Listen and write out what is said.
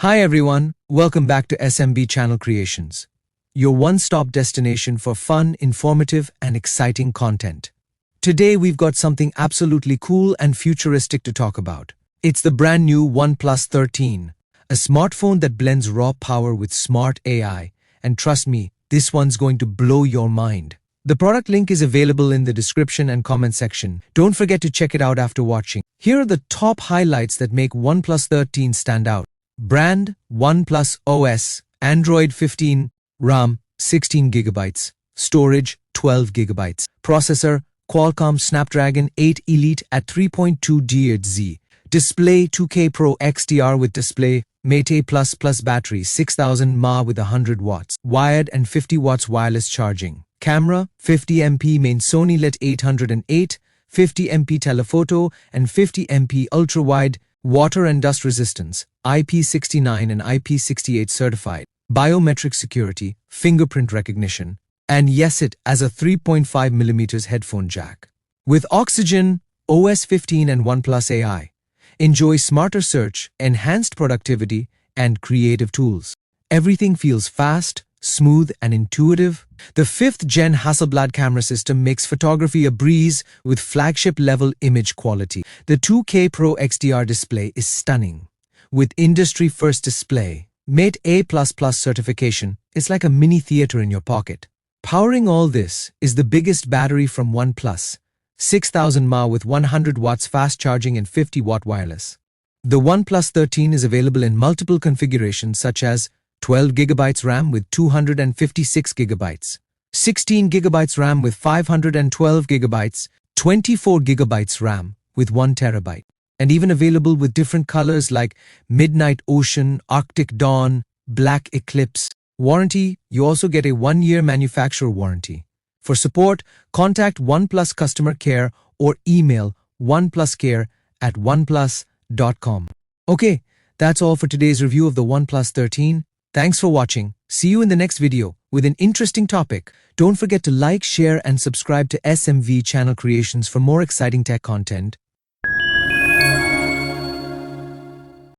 Hi everyone, welcome back to S.M.V Channel Creations, your one-stop destination for fun, informative, and exciting content. Today we've got something absolutely cool and futuristic to talk about. It's the brand new OnePlus 13, a smartphone that blends raw power with smart AI, and trust me, this one's going to blow your mind. The product link is available in the description and comment section. Don't forget to check it out after watching. Here are the top highlights that make OnePlus 13 stand out. Brand, OnePlus OS, Android 15, RAM, 16GB, storage, 12GB, processor, Qualcomm Snapdragon 8 Elite at 3.2 GHz, display 2K Pro XDR with display, Mate Plus battery 6000 mAh with 100 watts, wired and 50 watts wireless charging, camera, 50MP main Sony LET 808, 50MP telephoto and 50MP ultra-wide, water and dust resistance, IP69 and IP68 certified, biometric security, fingerprint recognition, and yes, it has a 3.5mm headphone jack. With Oxygen, OS 15 and OnePlus AI, enjoy smarter search, enhanced productivity, and creative tools. Everything feels fast, smooth, and intuitive. The 5th Gen Hasselblad camera system makes photography a breeze with flagship-level image quality. The 2K Pro XDR display is stunning. With industry-first display, Mate A++ certification, it's like a mini theater in your pocket. Powering all this is the biggest battery from OnePlus, 6000 mAh with 100 watts fast charging and 50-watt wireless. The OnePlus 13 is available in multiple configurations such as 12GB RAM with 256GB, 16GB RAM with 512GB, 24GB RAM with 1TB, and even available with different colors like Midnight Ocean, Arctic Dawn, Black Eclipse. Warranty, you also get a 1-year manufacturer warranty. For support, contact OnePlus customer care or email onepluscare@oneplus.com. Okay, that's all for today's review of the OnePlus 13. Thanks for watching. See you in the next video with an interesting topic. Don't forget to like, share, and subscribe to S.M.V Channel Creations for more exciting tech content.